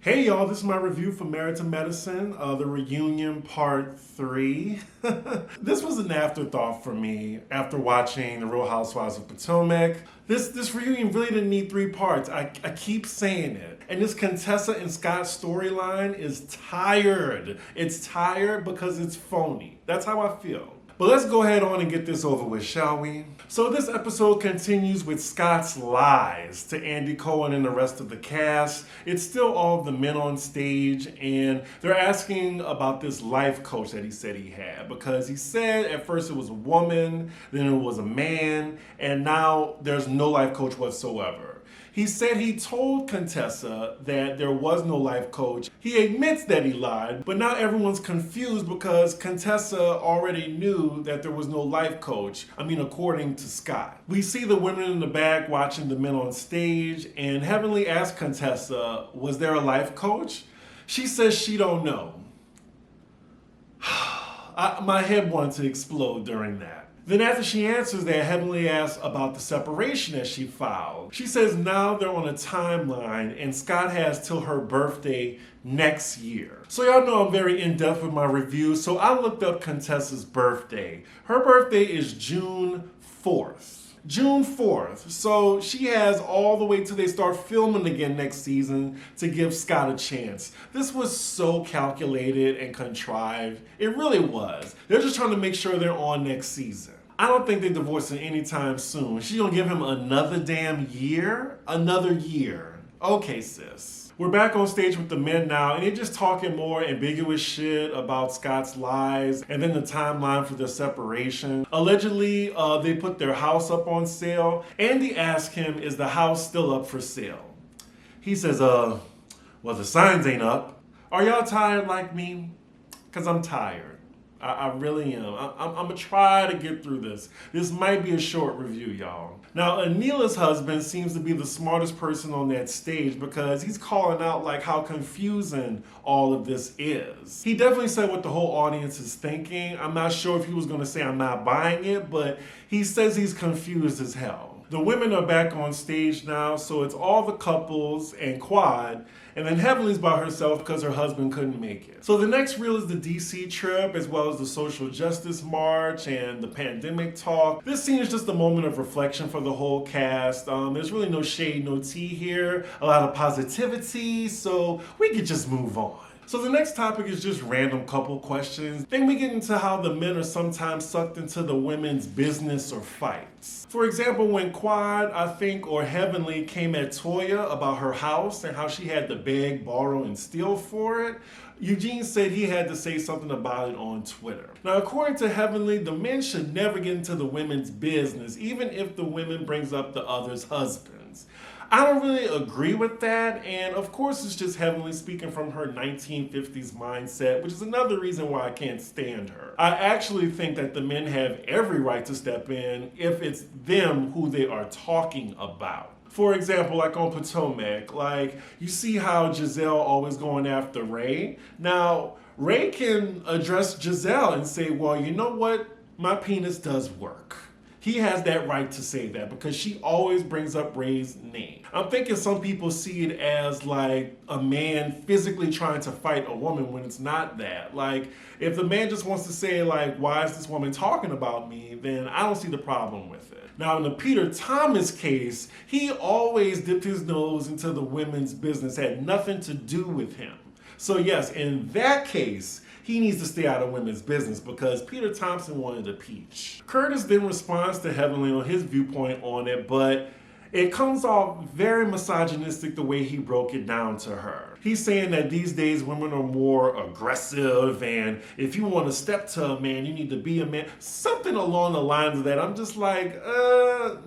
Hey y'all, this is my review for Married to Medicine, the reunion part 3. This was an afterthought for me after watching The Real Housewives of Potomac. This reunion really didn't need 3 parts. I keep saying it. And this Contessa and Scott storyline is tired. It's tired because it's phony. That's how I feel. But let's go ahead on and get this over with, shall we? So this episode continues with Scott's lies to Andy Cohen and the rest of the cast. It's still all of the men on stage, and they're asking about this life coach that he said he had, because he said at first it was a woman, then it was a man, and now there's no life coach whatsoever. He said he told Contessa that there was no life coach. He admits that he lied, but now everyone's confused because Contessa already knew that there was no life coach. According to Scott. We see the women in the back watching the men on stage, and Heavenly asked Contessa, was there a life coach? She says she don't know. My head wanted to explode during that. Then after she answers that, Heavenly asks about the separation that she filed. She says now they're on a timeline and Scott has till her birthday next year. So y'all know I'm very in-depth with my review, so I looked up Contessa's birthday. Her birthday is June 4th. June 4th. So she has all the way till they start filming again next season to give Scott a chance. This was so calculated and contrived. It really was. They're just trying to make sure they're on next season. I don't think they're divorcing anytime soon. She's gonna give him another damn year? Another year. Okay, sis. We're back on stage with the men now, and they're just talking more ambiguous shit about Scott's lies and then the timeline for their separation. Allegedly, they put their house up on sale. Andy asked him, is the house still up for sale? He says, well, the signs ain't up. Are y'all tired like me? Because I'm tired. I really am. I'm gonna try to get through this. This might be a short review, y'all. Now, Anila's husband seems to be the smartest person on that stage because he's calling out like how confusing all of this is. He definitely said what the whole audience is thinking. I'm not sure if he was gonna say I'm not buying it, but he says he's confused as hell. The women are back on stage now, so it's all the couples and Quad, and then Heavenly's by herself because her husband couldn't make it. So the next reel is the DC trip, as well as the social justice march and the pandemic talk. This scene is just a moment of reflection for the whole cast. There's really no shade, no tea here, a lot of positivity, so we could just move on. So the next topic is just random couple questions. Then we get into how the men are sometimes sucked into the women's business or fights. For example, when Quad, I think, or Heavenly came at Toya about her house and how she had to beg, borrow, and steal for it, Eugene said he had to say something about it on Twitter. Now, according to Heavenly, the men should never get into the women's business, even if the women brings up the other's husbands. I don't really agree with that, and of course it's just Heavenly speaking from her 1950s mindset, which is another reason why I can't stand her. I actually think that the men have every right to step in if it's them who they are talking about. For example, like on Potomac, you see how Giselle always going after Ray? Now, Ray can address Giselle and say, well, you know what? My penis does work. He has that right to say that because she always brings up Ray's name. I'm thinking some people see it as like a man physically trying to fight a woman when it's not that. Like, if the man just wants to say like, why is this woman talking about me? Then I don't see the problem with it. Now in the Peter Thomas case, he always dipped his nose into the women's business, had nothing to do with him. So yes, in that case, he needs to stay out of women's business because Peter Thompson wanted a peach. Curtis then responds to Heavenly on his viewpoint on it, but it comes off very misogynistic the way he broke it down to her. He's saying that these days women are more aggressive, and if you want to step to a man, you need to be a man. Something along the lines of that. I'm just like,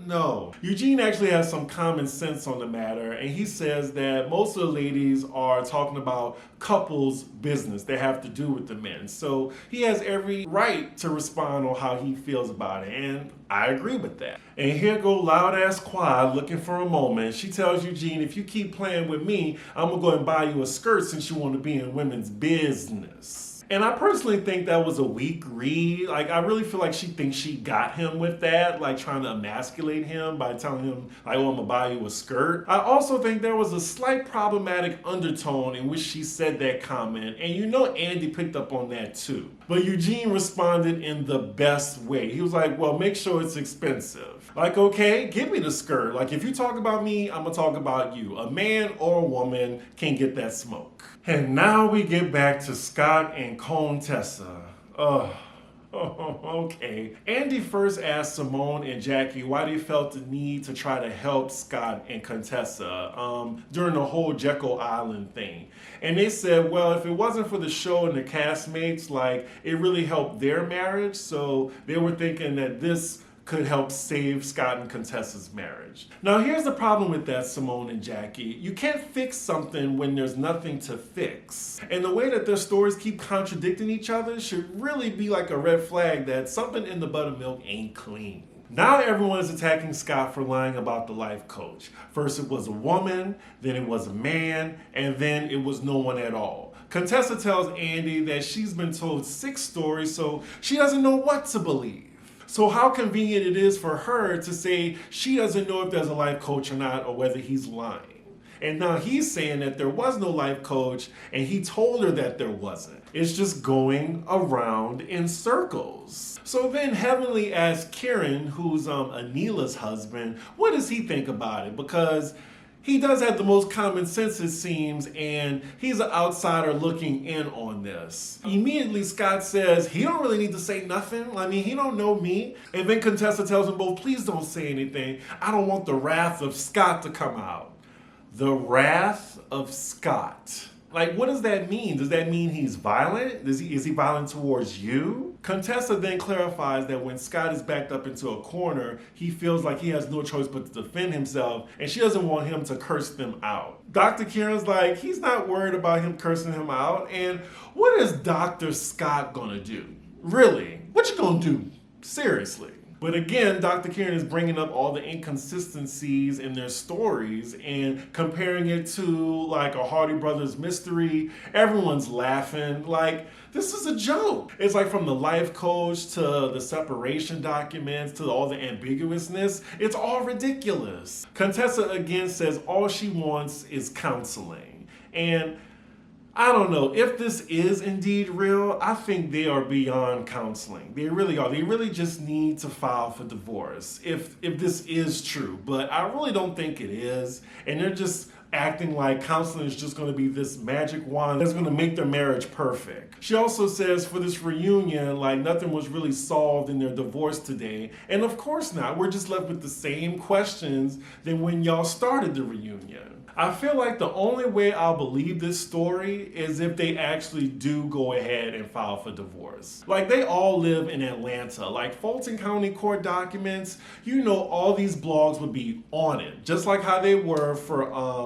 no. Eugene actually has some common sense on the matter, and he says that most of the ladies are talking about couples business that have to do with the men. So he has every right to respond on how he feels about it, and I agree with that. And here go loud ass Quad looking for a moment. She tells Eugene, if you keep playing with me, I'm gonna go and buy you a skirt since you want to be in women's business. And I personally think that was a weak read. Like, I really feel like she thinks she got him with that, like trying to emasculate him by telling him, like, oh, I'm gonna buy you a skirt. I also think there was a slight problematic undertone in which she said that comment, and you know Andy picked up on that too. But Eugene responded in the best way. He was like, well, make sure it's expensive. Like, okay, give me the skirt. Like, if you talk about me, I'm gonna talk about you. A man or a woman can get that smoke. And now we get back to Scott and Contessa. Okay. Andy first asked Simone and Jackie why they felt the need to try to help Scott and Contessa during the whole Jekyll Island thing. And they said, well, if it wasn't for the show and the castmates, like, it really helped their marriage. So they were thinking that this could help save Scott and Contessa's marriage. Now here's the problem with that, Simone and Jackie. You can't fix something when there's nothing to fix. And the way that their stories keep contradicting each other should really be like a red flag that something in the buttermilk ain't clean. Now everyone is attacking Scott for lying about the life coach. First it was a woman, then it was a man, and then it was no one at all. Contessa tells Andy that she's been told 6 stories, so she doesn't know what to believe. So how convenient it is for her to say she doesn't know if there's a life coach or not, or whether he's lying. And now he's saying that there was no life coach and he told her that there wasn't. It's just going around in circles. So then Heavenly asks Kieran, who's Anila's husband, what does he think about it? Because he does have the most common sense, it seems, and he's an outsider looking in on this. Immediately, Scott says he don't really need to say nothing. I mean, he don't know me. And then Contessa tells them both, please don't say anything. I don't want the wrath of Scott to come out. The wrath of Scott. Like, what does that mean? Does that mean he's violent? Is he violent towards you? Contessa then clarifies that when Scott is backed up into a corner, he feels like he has no choice but to defend himself, and she doesn't want him to curse them out. Dr. Kieran's like, he's not worried about him cursing him out, and what is Dr. Scott gonna do? Really? What you gonna do? Seriously. But again, Dr. Kieran is bringing up all the inconsistencies in their stories and comparing it to like a Hardy Brothers mystery. Everyone's laughing. Like, this is a joke. It's like from the life coach to the separation documents to all the ambiguousness. It's all ridiculous. Contessa again says all she wants is counseling. And I don't know, if this is indeed real, I think they are beyond counseling. They really are. They really just need to file for divorce if this is true. But I really don't think it is. And they're just acting like counseling is just going to be this magic wand that's going to make their marriage perfect. She also says for this reunion, like nothing was really solved in their divorce today. And of course not. We're just left with the same questions than when y'all started the reunion. I feel like the only way I'll believe this story is if they actually do go ahead and file for divorce. Like, they all live in Atlanta. Like, Fulton County court documents, you know, all these blogs would be on it. Just like how they were for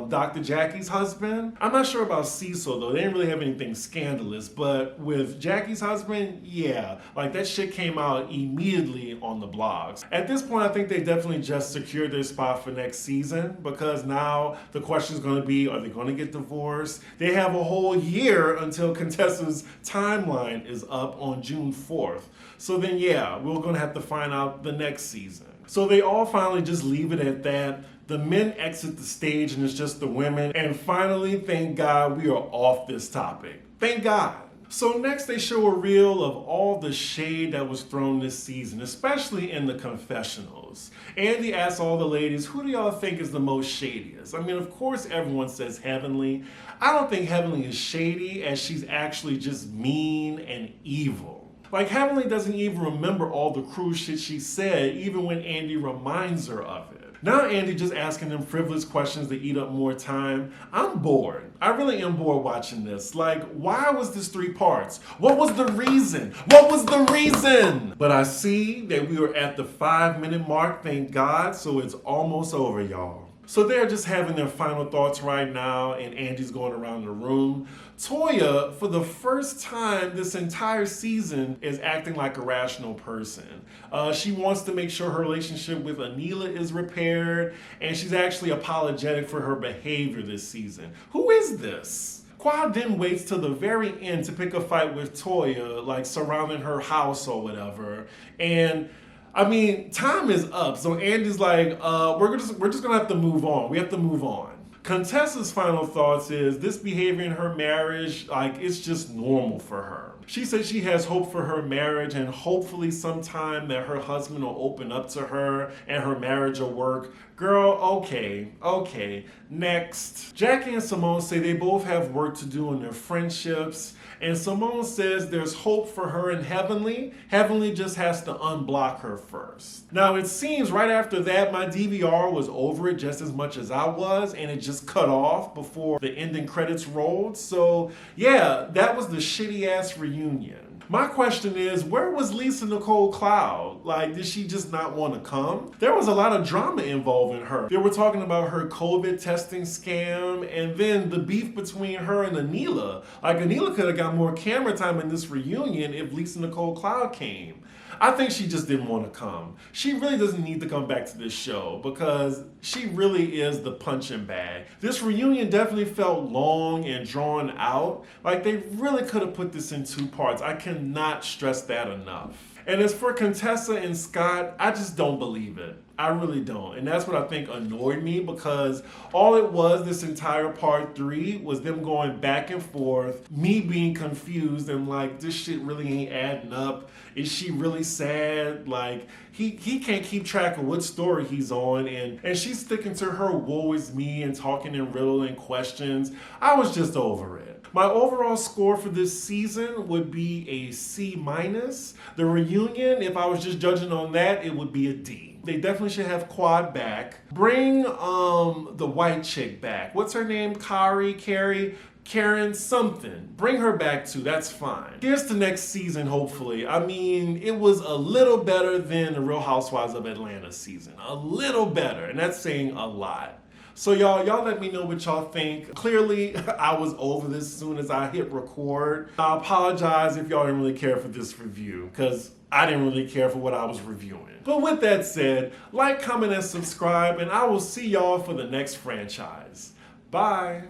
Dr. Jackie's husband. I'm not sure about Cecil though. They didn't really have anything scandalous. But with Jackie's husband, yeah. Like, that shit came out immediately on the blogs. At this point, I think they definitely just secured their spot for next season. Because now the question is going to be, are they going to get divorced? They have a whole year until Contessa's timeline is up on June 4th. So then, yeah, we're going to have to find out the next season. So they all finally just leave it at that. The men exit the stage and it's just the women. And finally, thank God, we are off this topic. Thank God. So next they show a reel of all the shade that was thrown this season, especially in the confessionals. Andy asks all the ladies, who do y'all think is the most shadiest? I mean, of course everyone says Heavenly. I don't think Heavenly is shady, as she's actually just mean and evil. Like, Heavenly doesn't even remember all the cruel shit she said, even when Andy reminds her of it. Now Andy just asking them frivolous questions that eat up more time. I'm bored. I really am bored watching this. Like, why was this 3 parts? What was the reason? What was the reason? But I see that we are at the 5-minute mark, thank God, so it's almost over, y'all. So they're just having their final thoughts right now, and Andy's going around the room. Toya, for the first time this entire season, is acting like a rational person. She wants to make sure her relationship with Anila is repaired, and she's actually apologetic for her behavior this season. Who is this? Quad then waits till the very end to pick a fight with Toya, like surrounding her house or whatever. And I mean, time is up. So Andy's like, we're just gonna have to move on. We have to move on. Contessa's final thoughts is this behavior in her marriage, like, it's just normal for her. She says she has hope for her marriage and hopefully sometime that her husband will open up to her and her marriage will work. Girl, okay, next. Jackie and Simone say they both have work to do in their friendships, and Simone says there's hope for her in Heavenly. Heavenly just has to unblock her first. Now it seems right after that my DVR was over it just as much as I was, and it just cut off before the ending credits rolled. So yeah, that was the shitty ass reunion. My question is, where was Lisa Nicole Cloud? Like, did she just not want to come? There was a lot of drama involving her. They were talking about her COVID testing scam and then the beef between her and Anila. Like, Anila could have got more camera time in this reunion if Lisa Nicole Cloud came. I think she just didn't want to come. She really doesn't need to come back to this show because she really is the punching bag. This reunion definitely felt long and drawn out. Like, they really could have put this in 2 parts. I cannot stress that enough. And as for Contessa and Scott, I just don't believe it. I really don't. And that's what I think annoyed me, because all it was this entire part 3 was them going back and forth, me being confused and like, this shit really ain't adding up. Is she really sad? Like, he can't keep track of what story he's on, and she's sticking to her woe is me and talking in riddle and questions. I was just over it. My overall score for this season would be a C-. The reunion, if I was just judging on that, it would be a D. They definitely should have Quad back. Bring the white chick back. What's her name? Karen something. Bring her back too, that's fine. Here's the next season, hopefully. I mean, it was a little better than the Real Housewives of Atlanta season. A little better, and that's saying a lot. So y'all let me know what y'all think. Clearly, I was over this as soon as I hit record. I apologize if y'all didn't really care for this review, because I didn't really care for what I was reviewing. But with that said, like, comment, and subscribe, and I will see y'all for the next franchise. Bye.